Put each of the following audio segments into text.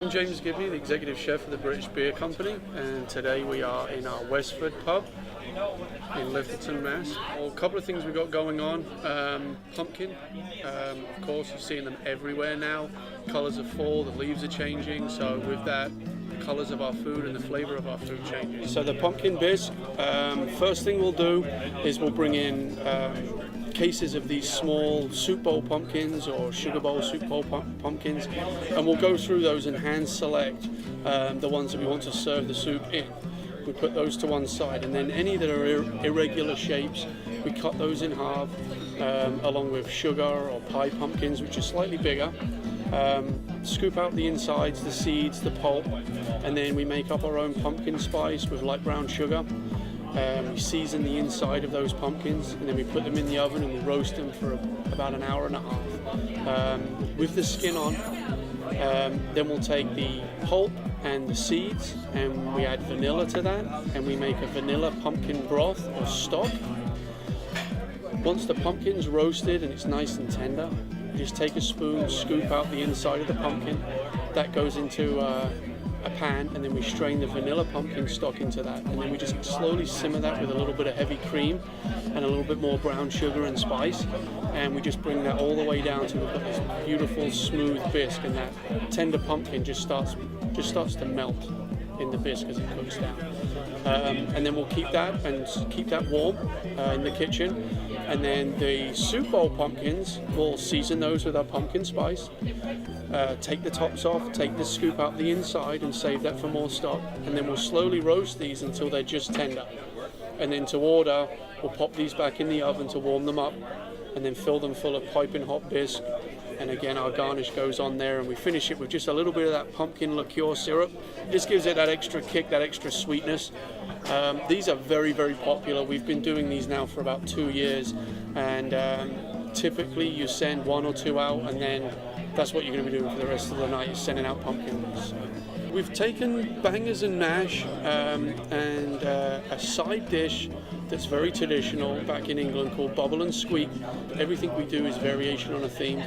I'm James Gibney, the Executive Chef of the British Beer Company, and today we are in our Westford pub in Littleton, Mass. Well, a couple of things we've got going on. Pumpkin, of course, you're seeing them everywhere now. Colours of fall, the leaves are changing, so with that, the colours of our food and the flavour of our food changes. So the pumpkin bisque, first thing we'll do is we'll bring in cases of these small soup bowl pumpkins or sugar bowl soup bowl pumpkins, and we'll go through those and hand select the ones that we want to serve the soup in. We put those to one side, and then any that are irregular shapes, we cut those in half, along with sugar or pie pumpkins, which are slightly bigger. Scoop out the insides, the seeds, the pulp, and then we make up our own pumpkin spice with light brown sugar. We season the inside of those pumpkins, and then we put them in the oven and we roast them for about an hour and a half. With the skin on, then we'll take the pulp and the seeds and we add vanilla to that, and we make a vanilla pumpkin broth or stock. Once the pumpkin's roasted and it's nice and tender, you just take a spoon, scoop out the inside of the pumpkin. That goes into a pan, and then we strain the vanilla pumpkin stock into that, and then we just slowly simmer that with a little bit of heavy cream and a little bit more brown sugar and spice, and we just bring that all the way down to we've got this beautiful smooth bisque, and that tender pumpkin just starts to melt in the bisque as it cooks down. And then we'll keep that warm in the kitchen. And then the soup bowl pumpkins, we'll season those with our pumpkin spice, take the tops off, take the scoop out the inside and save that for more stock, and then we'll slowly roast these until they're just tender. And then to order, we'll pop these back in the oven to warm them up, and then fill them full of piping hot bisque. And again, our garnish goes on there, and we finish it with just a little bit of that pumpkin liqueur syrup. This gives it that extra kick, that extra sweetness. These are very, very popular. We've been doing these now for about 2 years, and typically you send 1 or 2 out, and then that's what you're going to be doing for the rest of the night, is sending out pumpkins. We've taken bangers and mash and a side dish that's very traditional back in England called bubble and squeak. Everything we do is variation on a theme.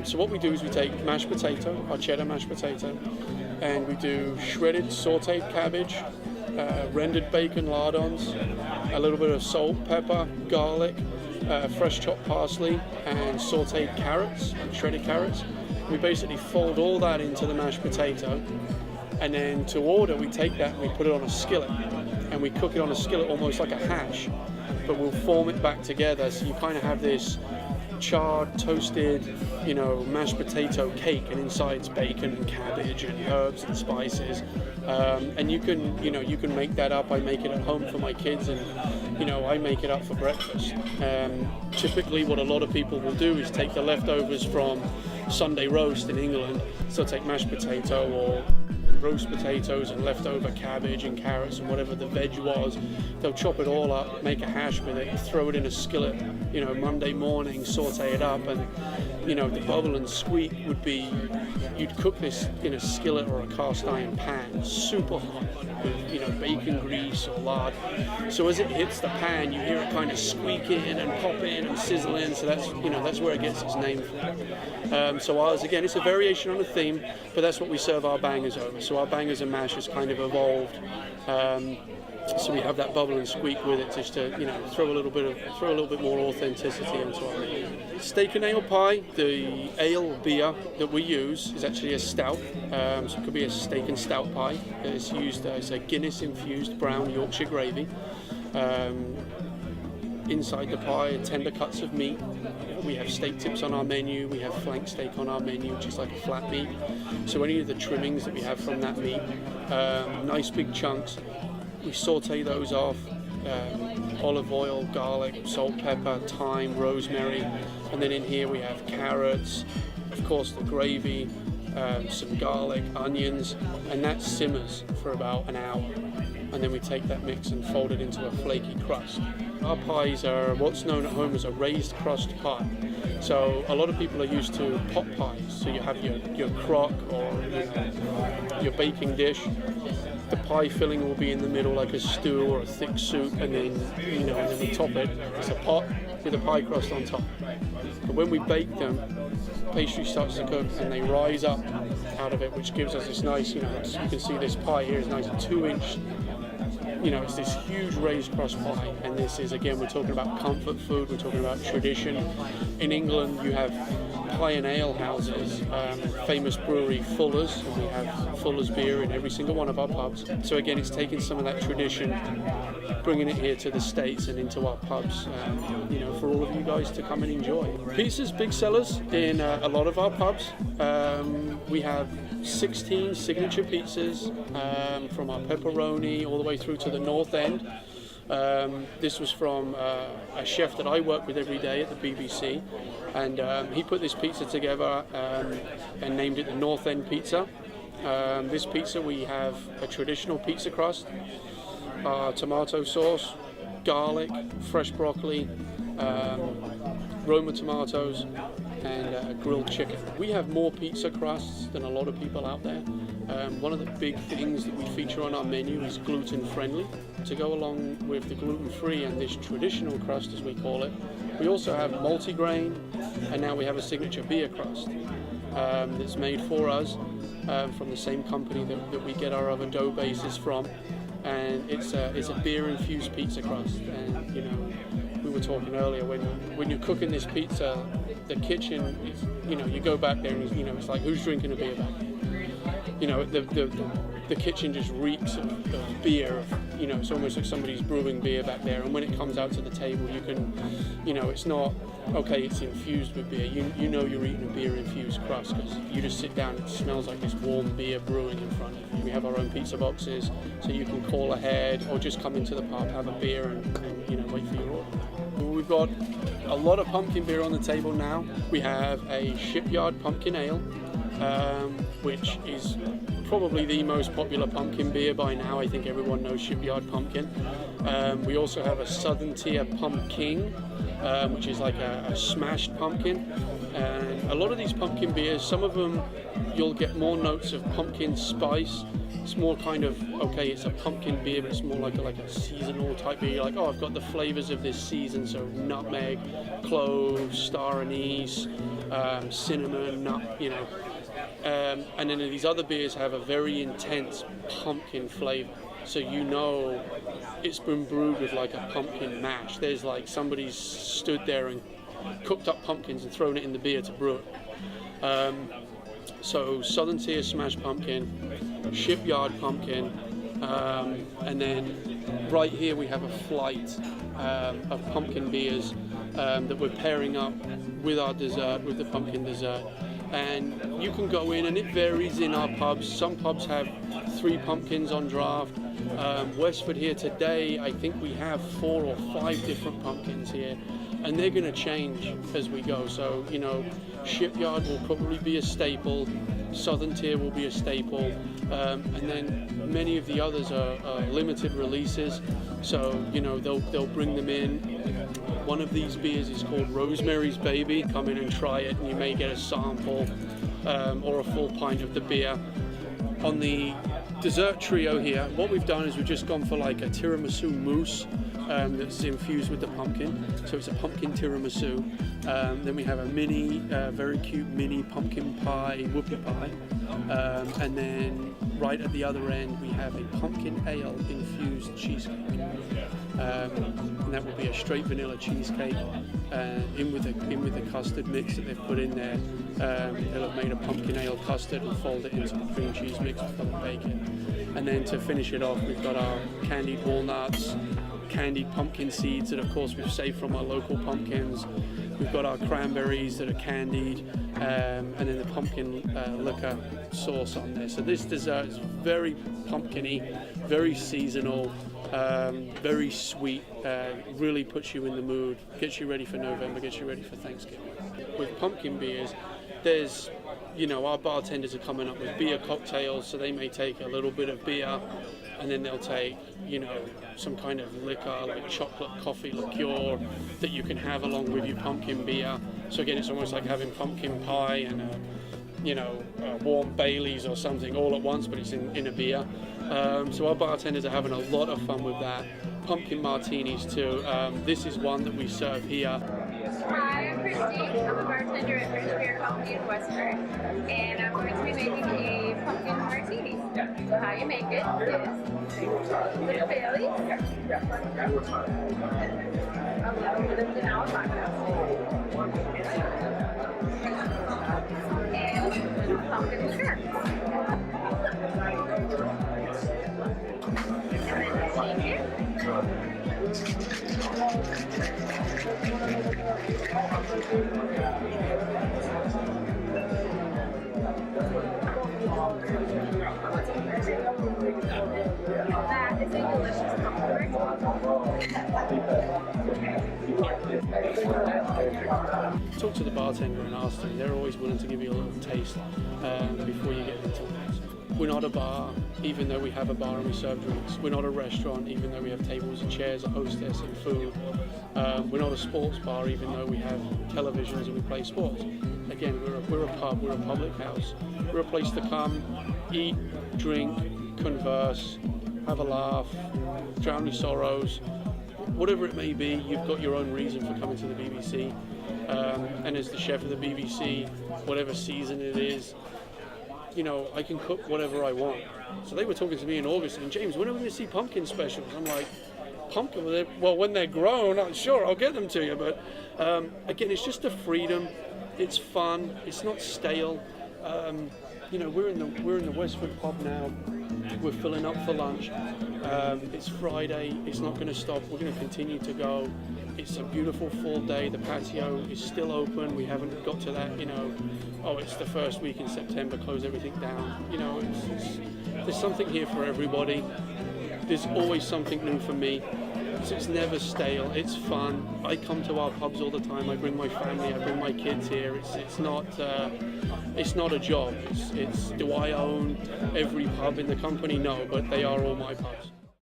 So what we do is we take mashed potato, our cheddar mashed potato, and we do shredded sauteed cabbage, rendered bacon lardons, a little bit of salt, pepper, garlic, fresh chopped parsley, and sauteed carrots, shredded carrots. We basically fold all that into the mashed potato, and then to order we take that and we put it on a skillet, and we cook it on a skillet almost like a hash, but we'll form it back together, so you kind of have this charred, toasted, mashed potato cake, and inside's bacon and cabbage and herbs and spices. And you can make that up. I make it at home for my kids, and I make it up for breakfast. Typically what a lot of people will do is take the leftovers from Sunday roast in England, so take mashed potato or roast potatoes and leftover cabbage and carrots and whatever the veg was. They'll chop it all up, make a hash with it, throw it in a skillet, Monday morning, saute it up, and the bubble and squeak would be, you'd cook this in a skillet or a cast iron pan, super hot, with bacon grease or lard. So as it hits the pan, you hear it kind of squeak in and pop in and sizzle in. So that's where it gets its name from. So ours, again, it's a variation on a theme, but that's what we serve our bangers over. So our bangers and mash has kind of evolved. So we have that bubble and squeak with it, just to throw a little bit more authenticity into our menu. Steak and ale pie. The ale beer that we use is actually a stout, so it could be a steak and stout pie. It's used as a Guinness infused brown Yorkshire gravy. Inside the pie, tender cuts of meat. We have steak tips on our menu. We have flank steak on our menu, which is like a flat meat. So any of the trimmings that we have from that meat, nice big chunks. We saute those off, olive oil, garlic, salt, pepper, thyme, rosemary, and then in here we have carrots, of course the gravy, some garlic, onions, and that simmers for about an hour. And then we take that mix and fold it into a flaky crust. Our pies are what's known at home as a raised crust pie. So a lot of people are used to pot pies. So you have your crock or your baking dish. The pie filling will be in the middle like a stew or a thick soup, and then we top it. It's a pot with a pie crust on top. But when we bake them, pastry starts to cook and they rise up out of it, which gives us this nice, you can see this pie here is nice 2-inch. It's this huge raised crust pie, and this is, again, we're talking about comfort food, we're talking about tradition. In England, you have pie and ale houses, famous brewery Fuller's, and we have Fuller's beer in every single one of our pubs. So again, it's taking some of that tradition, bringing it here to the States and into our pubs, for all of you guys to come and enjoy. Pizza's big sellers in a lot of our pubs. We have 16 signature pizzas, from our pepperoni all the way through to the North End. This was from a chef that I work with every day at the BBC, and he put this pizza together and named it the North End Pizza. This pizza, we have a traditional pizza crust, tomato sauce, garlic, fresh broccoli, Roma tomatoes, and grilled chicken. We have more pizza crusts than a lot of people out there. One of the big things that we feature on our menu is gluten friendly. To go along with the gluten free and this traditional crust, as we call it, we also have multigrain, and now we have a signature beer crust that's made for us from the same company that we get our other dough bases from, and it's a beer infused pizza crust. And we were talking earlier, when you're cooking this pizza, the kitchen is, you go back there and it's like, who's drinking a beer back there? The kitchen just reeks of beer. It's almost like somebody's brewing beer back there. And when it comes out to the table, you can, it's not, okay, it's infused with beer. You're eating a beer infused crust, because you just sit down, it smells like this warm beer brewing in front of you. We have our own pizza boxes, so you can call ahead or just come into the pub, have a beer, and wait for your order. We've got a lot of pumpkin beer on the table now. We have a Shipyard Pumpkin Ale, which is probably the most popular pumpkin beer by now. I think everyone knows Shipyard Pumpkin. We also have a Southern Tier Pumpkin, which is like a smashed pumpkin. And a lot of these pumpkin beers, some of them you'll get more notes of pumpkin spice. It's more kind of, okay, it's a pumpkin beer, but it's more like a seasonal type beer. You're like, oh, I've got the flavors of this season, so nutmeg, cloves, star anise, cinnamon, nut, and then these other beers have a very intense pumpkin flavor. So it's been brewed with like a pumpkin mash. There's like somebody's stood there and cooked up pumpkins and thrown it in the beer to brew it. So Southern Tier Smashed Pumpkin, Shipyard Pumpkin, and then right here we have a flight of pumpkin beers that we're pairing up with our dessert, with the pumpkin dessert. And you can go in, and it varies in our pubs. Some pubs have 3 pumpkins on draft. Westford here today, I think we have 4 or 5 different pumpkins here, and they're going to change as we go. So, Shipyard will probably be a staple, Southern Tier will be a staple, and then many of the others are limited releases. So, they'll bring them in. One of these beers is called Rosemary's Baby. Come in and try it, and you may get a sample or a full pint of the beer. On the dessert trio here, what we've done is we've just gone for like a tiramisu mousse that's infused with the pumpkin. So it's a pumpkin tiramisu. Then we have a very cute mini pumpkin pie, whoopie pie. And then right at the other end, we have a pumpkin ale infused cheesecake. And that will be a straight vanilla cheesecake in with the custard mix that they've put in there. They'll have made a pumpkin ale custard and fold it into the cream cheese mix before they bake it. And then to finish it off, we've got our candied walnuts, candied pumpkin seeds that of course we've saved from our local pumpkins. We've got our cranberries that are candied, and then the pumpkin liquor sauce on there. So this dessert is very pumpkin-y, very seasonal, very sweet, really puts you in the mood, gets you ready for November, gets you ready for Thanksgiving. With pumpkin beers, there's, our bartenders are coming up with beer cocktails, so they may take a little bit of beer, and then they'll take, some kind of liquor, like chocolate coffee liqueur, that you can have along with your pumpkin beer. So again, it's almost like having pumpkin pie and a warm Baileys or something all at once, but it's in a beer. So our bartenders are having a lot of fun with that. Pumpkin martinis too. This is one that we serve here. Hi, I'm Christy. I'm a bartender at British Beer Company in Westford, and I'm going to be making a pumpkin martini. So how you make it is a little Bailey's, a little bit of vanilla vodka, and pumpkin liqueur. And then you shake it. That is a delicious pumpkin. Talk to the bartender and ask them. They're always willing to give you a little taste before you get into it. We're not a bar, even though we have a bar and we serve drinks. We're not a restaurant, even though we have tables and chairs, a hostess and food. We're not a sports bar, even though we have televisions and we play sports. Again, we're a pub, we're a public house. We're a place to come, eat, drink, converse, have a laugh, drown your sorrows. Whatever it may be, you've got your own reason for coming to the BBC. And as the chef of the BBC, whatever season it is, you know, I can cook whatever I want. So they were talking to me in August, and James, when are we going to see pumpkin specials? I'm like, pumpkin? Well, when they're grown, I'm sure I'll get them to you. But again, it's just the freedom. It's fun. It's not stale. You know, we're in the Westford pub now. We're filling up for lunch. It's Friday. It's not going to stop. We're going to continue to go. It's a beautiful full day. The patio is still open. We haven't got to that, you know, oh, it's the first week in September, close everything down. You know, there's something here for everybody. There's always something new for me. So it's never stale. It's fun. I come to our pubs all the time. I bring my family. I bring my kids here. It's not a job. It's do I own every pub in the company? No, but they are all my pubs.